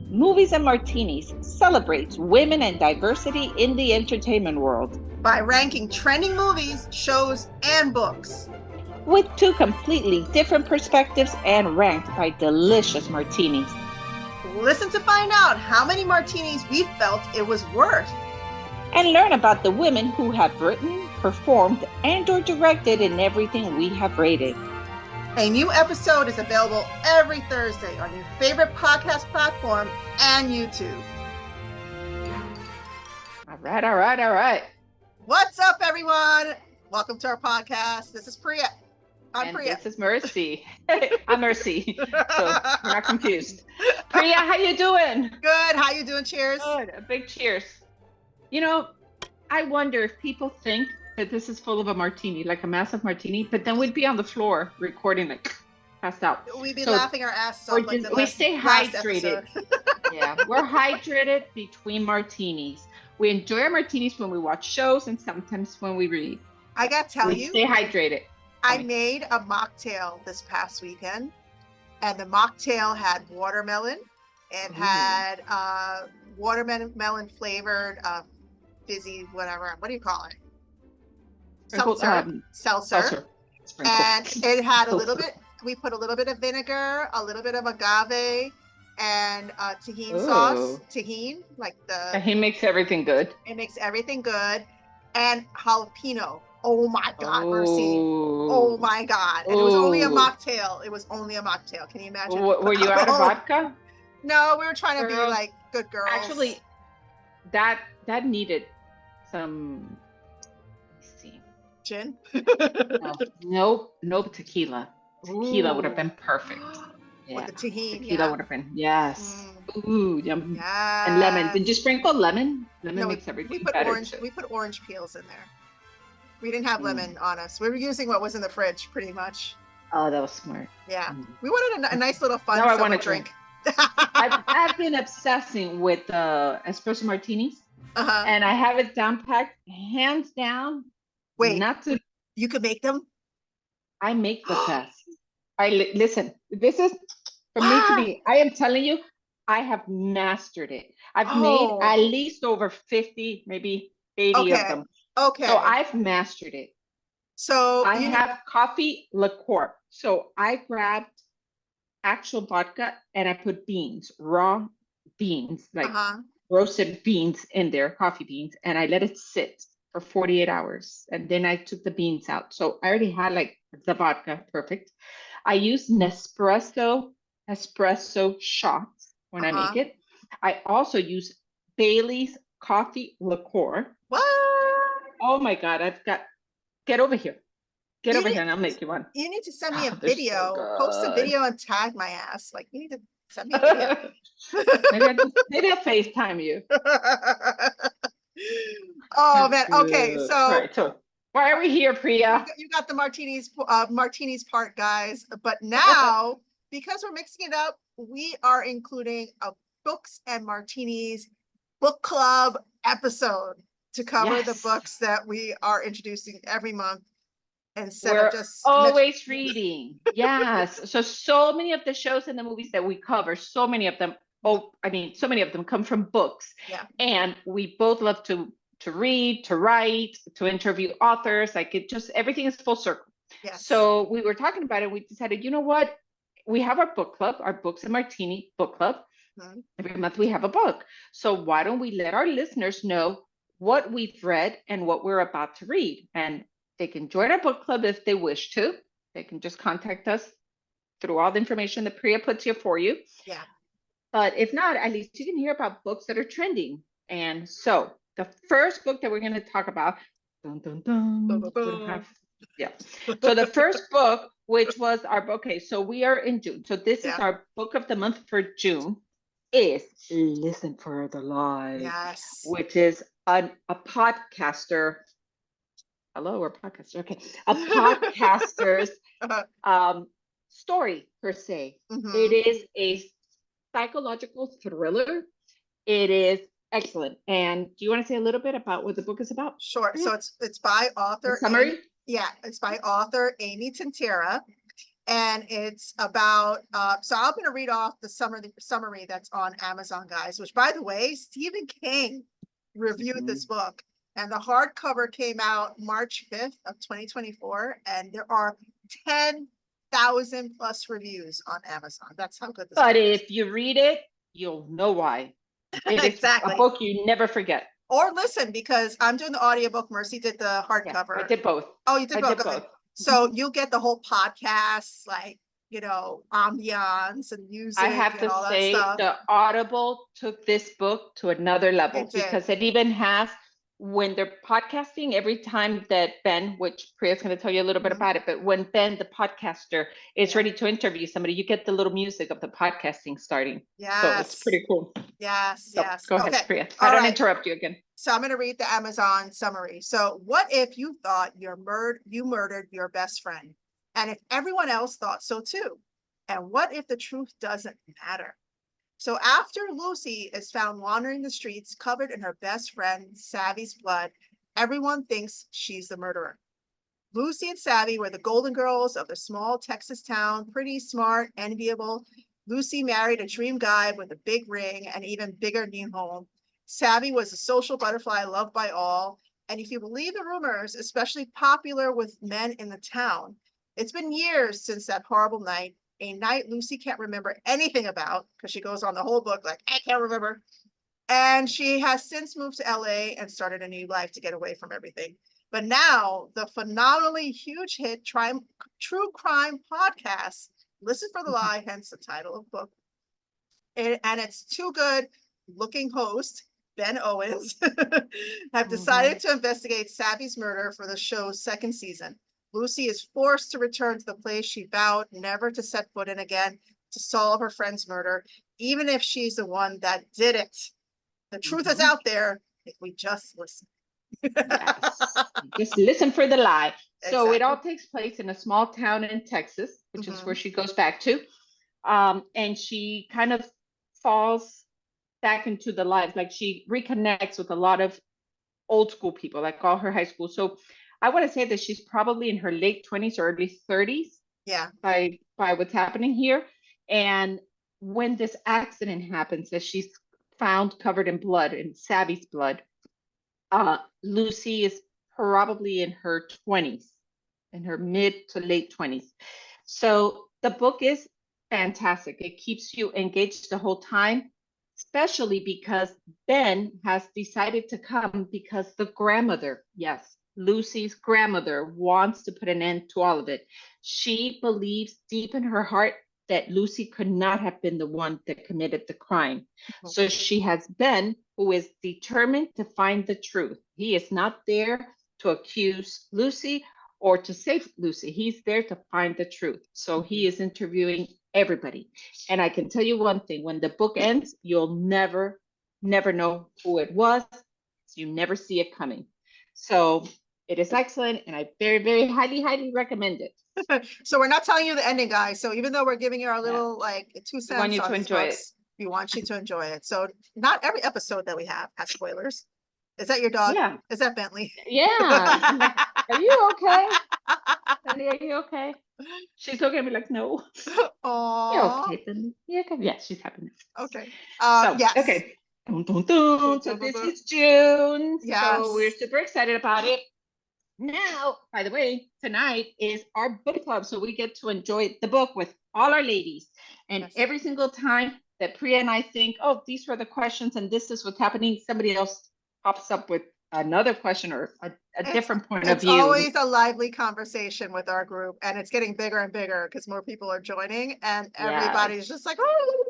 Movies and Martinis celebrates women and diversity in the entertainment world by ranking trending movies, shows, and books with two completely different perspectives and ranked by delicious martinis. Listen to find out how many martinis we felt it was worth. And learn about the women who have written, performed, and/or directed in everything we have rated. A new episode is available every Thursday on your favorite podcast platform and YouTube. All right. What's up, everyone? Welcome to our podcast. This is Priya. I'm Priya. This is Mercy. I'm Mercy. So we're not confused. Priya, how you doing? Good. How you doing? Cheers. Good. A big cheers. You know, I wonder if people think that this is full of a martini, like a massive martini, but then we'd be on the floor recording, like passed out. We'd be laughing our asses off. Like we stay hydrated. Yeah, we're hydrated between martinis. We enjoy our martinis when we watch shows and sometimes when we read. I gotta tell you, stay hydrated. I made a mocktail this past weekend, and the mocktail had watermelon and had watermelon flavored fizzy, whatever. What do you call it? Seltzer. And it had a little bit, we put a little bit of vinegar, a little bit of agave, and tahini sauce. Tahini, like the... He makes everything good. It makes everything good. And jalapeno. Oh my God, Mercy. Oh my God. And it was only a mocktail. Can you imagine? Were you out of vodka? No, we were trying to be like good girls. Actually, that needed some... Gin? No, tequila. Tequila would have been perfect. Yeah. With the tahini. Tequila would have been, yes. Ooh, yum. Yes. And lemon. Did you sprinkle lemon? Lemon makes everything better. We put orange peels in there. We didn't have lemon on us. We were using what was in the fridge, pretty much. Oh, that was smart. Yeah. We wanted a nice little fun summer drink. I've been obsessing with espresso martinis. And I have it down packed, hands down. Wait, you could make them? I make the best. Listen, this is for me to be, I am telling you, I have mastered it. I've made at least over 50, maybe 80 of them. Okay. So I've mastered it. So I have coffee liqueur. So I grabbed actual vodka and I put beans, raw beans, like roasted beans in there, coffee beans, and I let it sit for 48 hours. And then I took the beans out. So I already had like the vodka, perfect. I use espresso shots when I make it. I also use Bailey's coffee liqueur. What? Oh my God, get over here. Get over here and I'll make you one. You need to send me a video, post a video and tag my ass. Like, you need to send me a video. maybe I'll FaceTime you. Oh man, okay, so why are we here, Priya? You got the martinis part, guys. But now, because we're mixing it up, we are including a Books and Martinis Book Club episode to cover the books that we are introducing every month instead of just always reading. Yes. So many of the shows and the movies that we cover, so many of them come from books. Yeah. And we both love to read, to write, to interview authors. Like everything is full circle. Yes. So we were talking about it. We decided, you know what? We have our book club, our Books and Martini Book Club. Every month we have a book. So why don't we let our listeners know what we've read and what we're about to read? And they can join our book club if they wish to. They can just contact us through all the information that Priya puts here for you. Yeah. But if not, at least you can hear about books that are trending. And so the first book that we're going to talk about, so the first book, which was our book, okay, so we are in June. So this is our book of the month for June, is Listen for the Lie. Yes. Which is a podcaster. Hello, we're podcaster. Okay. A podcaster's story, per se. It is a psychological thriller. It is excellent. And do you want to say a little bit about what the book is about? Sure. So it's by author. Summary? It's by author Amy Tintera And it's about, so I'm going to read off the summary that's on Amazon, guys, which, by the way, Stephen King reviewed this book. And the hardcover came out March 5th of 2024. And there are 10,000 plus reviews on Amazon. That's how good this But book is. if you read it, you'll know why. It Exactly. is a book you never forget. Or listen, because I'm doing the audiobook. Mercy did the hardcover. Yeah, I did both. Oh, you did both? Did both. So you'll get the whole podcast, like, you know, ambiance and music. I have to say, the Audible took this book to another level because it even has, when they're podcasting, every time that Ben, which Priya's going to tell you a little bit about it, but when Ben, the podcaster, is ready to interview somebody, you get the little music of the podcasting starting. Yes. So it's pretty cool. Yes, so, yes. Go ahead, Priya. I don't interrupt you again. So I'm going to read the Amazon summary. So what if you thought you murdered your best friend? And if everyone else thought so too? And what if the truth doesn't matter? So after Lucy is found wandering the streets covered in her best friend Savvy's blood, everyone thinks she's the murderer. Lucy and Savvy were the golden girls of the small Texas town, pretty, smart, enviable. Lucy married a dream guy with a big ring and even bigger new home. Savvy was a social butterfly loved by all. And if you believe the rumors, especially popular with men in the town, it's been years since that horrible night, a night Lucy can't remember anything about because she goes on the whole book like, I can't remember. And she has since moved to LA and started a new life to get away from everything. But now the phenomenally huge hit true crime podcast, Listen for the Lie, hence the title of the book. And it's too good looking host, Ben Owens, have decided to investigate Savvy's murder for the show's second season. Lucy is forced to return to the place she vowed never to set foot in again to solve her friend's murder, even if she's the one that did it. The truth is out there if we just listen. Yes. Just listen for the lie. So it all takes place in a small town in Texas, which is where she goes back to. And she kind of falls back into the lives, like she reconnects with a lot of old school people, like all her high school. So I want to say that she's probably in her late 20s or early 30s. Yeah. By what's happening here. And when this accident happens, that she's found covered in blood, in Savvy's blood, Lucy is probably in her 20s, in her mid to late 20s. So the book is fantastic. It keeps you engaged the whole time, especially because Ben has decided to come because the grandmother, yes, Lucy's grandmother, wants to put an end to all of it. She believes deep in her heart that Lucy could not have been the one that committed the crime. So she has Ben, who is determined to find the truth. He is not there to accuse Lucy or to save Lucy. He's there to find the truth. So he is interviewing everybody. And I can tell you one thing, when the book ends, you'll never know who it was. You never see it coming. So it is excellent, and I very, very highly recommend it. So we're not telling you the ending, guys. So even though we're giving you our little 2 cents on these books, we want you to enjoy it. So not every episode that we have has spoilers. Is that your dog? Yeah. Is that Bentley? Yeah. Are you okay? Bentley, are you okay? She's looking at me like, no. Oh. You're okay, Bentley. Yeah, okay. Yeah, she's happy. Okay. Yes. Okay. So this is June. Yes. So we're super excited about it. Now, by the way, tonight is our book club. So we get to enjoy the book with all our ladies. And every single time that Priya and I think, oh, these were the questions and this is what's happening, somebody else pops up with another question or a different point of view. It's always a lively conversation with our group, and it's getting bigger and bigger because more people are joining, and everybody's just like, oh.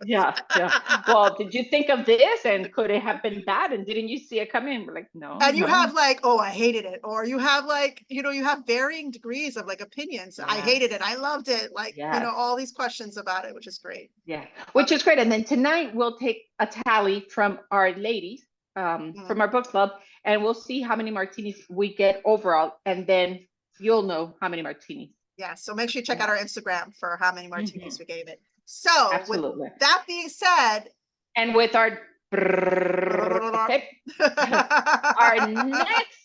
Yeah. Well, did you think of this, and could it have been bad, and didn't you see it coming? We're like, no. And you have like, oh, I hated it, or you have like, you have varying degrees of like opinions. I hated it, I loved it, like all these questions about it, which is great. Yeah, which is great. And then tonight we'll take a tally from our ladies, from our book club, and we'll see how many martinis we get overall, and then you'll know how many martinis. Yeah, so make sure you check out our Instagram for how many martinis we gave it. So with that being said, and with our our next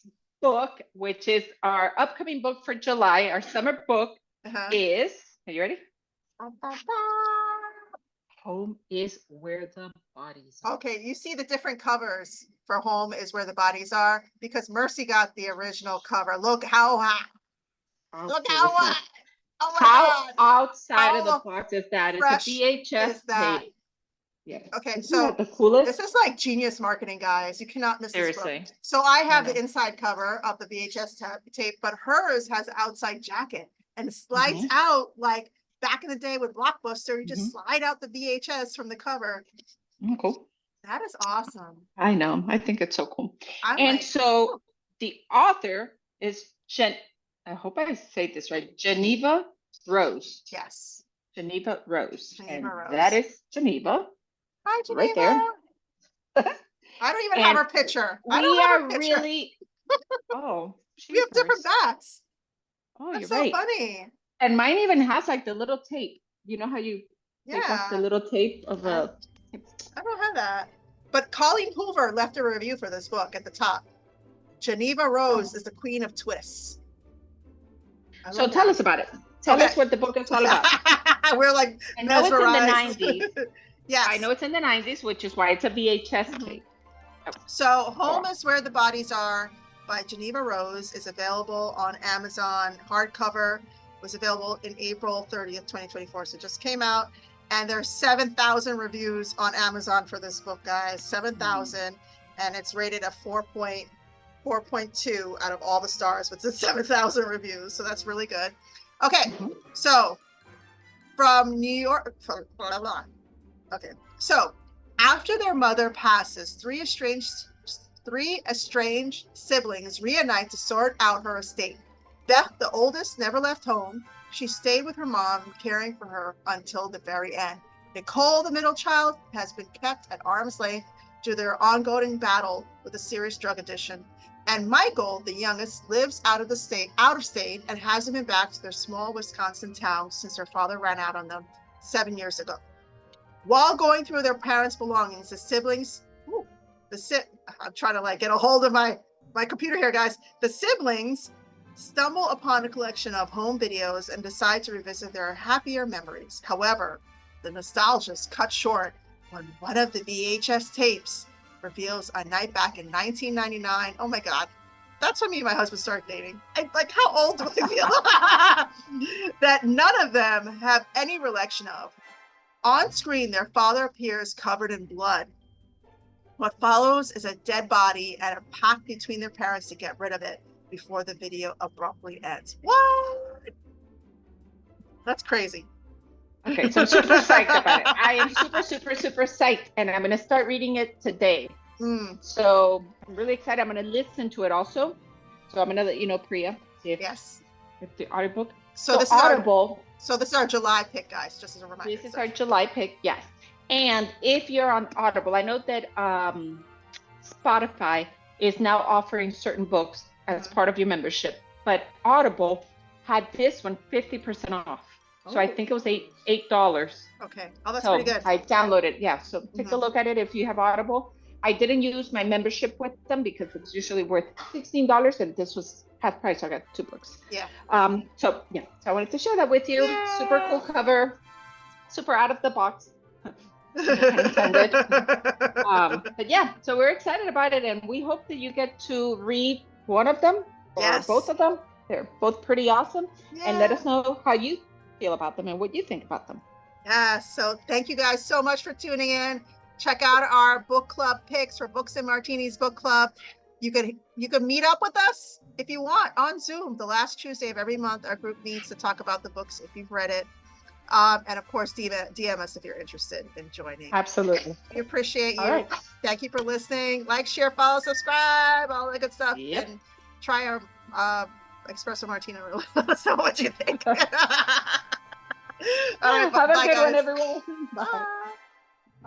book, which is our upcoming book for July, our summer book, is, are you ready? Home is Where the Bodies Are. Okay, you see the different covers for Home is Where the Bodies Are, because Mercy got the original cover. Look how high. Look how high. Oh my God. Outside of the box is that? It's a VHS tape. Yeah. Okay, Isn't so that the coolest? this is like genius marketing, guys. You cannot miss this book. Seriously. So I have the inside cover of the VHS tape, but hers has an outside jacket and it slides out like back in the day with Blockbuster. You just slide out the VHS from the cover. Cool. That is awesome. I know. I think it's so cool. So the author is I hope I say this right. Jeneva Rose. Yes. Jeneva Rose. Jeneva Rose. That is Jeneva. Hi, Jeneva. Right there. I don't even have her picture. We are really. Oh. We have different backs. Oh, that's you're right. So funny. And mine even has like the little tape. You know how you take off the little tape of a. I don't have that. But Colleen Hoover left a review for this book at the top. Jeneva Rose is the queen of twists. So tell us about it. Tell us what the book is all about. We're like, I know it's in the 90s. Yes. I know it's in the 90s, which is why it's a VHS tape. So Home is Where the Bodies Are by Jeneva Rose is available on Amazon. Hardcover was available in April 30th, 2024. So it just came out. And there's 7,000 reviews on Amazon for this book, guys. 7,000. And it's rated a 4.2 out of all the stars, with 7,000 reviews. So that's really good. Okay. So from New York. Okay. So after their mother passes, three estranged siblings reunite to sort out her estate. Beth, the oldest, never left home. She stayed with her mom, caring for her until the very end. Nicole, the middle child, has been kept at arm's length due to their ongoing battle with a serious drug addiction. And Michael, the youngest, lives out of state, and hasn't been back to their small Wisconsin town since their father ran out on them 7 years ago. While going through their parents' belongings, the siblings, I'm trying to get a hold of my computer here, guys. The siblings stumble upon a collection of home videos and decide to revisit their happier memories. However, the nostalgia is cut short when one of the VHS tapes reveals a night back in 1999. Oh my God. That's when me and my husband started dating. How old do I feel? That none of them have any recollection of. On screen, their father appears covered in blood. What follows is a dead body and a pact between their parents to get rid of it before the video abruptly ends. What? That's crazy. Okay, so I'm super psyched about it. I am super, super, super psyched, and I'm going to start reading it today. So I'm really excited. I'm going to listen to it also. So I'm going to let you know, Priya, if the audiobook. So this is Audible. This is our July pick, guys, just as a reminder. This is our July pick, yes. And if you're on Audible, I know that Spotify is now offering certain books as part of your membership, but Audible had this one 50% off. So I think it was $8. Okay. Oh, that's pretty good. I downloaded. Yeah. So take a look at it if you have Audible. I didn't use my membership with them because it's usually worth $16, and this was half price. So I got 2 books. Yeah. So I wanted to share that with you. Yay! Super cool cover. Super out of the box. Intended. But yeah, so we're excited about it, and we hope that you get to read one of them or both of them. They're both pretty awesome. Yeah. And let us know how you feel about them and what you think about them. Yeah, so thank you guys so much for tuning in. Check out our book club picks for Books and Martinis Book Club. You can meet up with us if you want on Zoom. The last Tuesday of every month, our group meets to talk about the books if you've read it. And of course, DM us if you're interested in joining. Absolutely. We appreciate you. All right. Thank you for listening. Like, share, follow, subscribe, all that good stuff. Yep. And try our espresso martini. Let us know what you think. All right, have a good guys. one, everyone. Bye.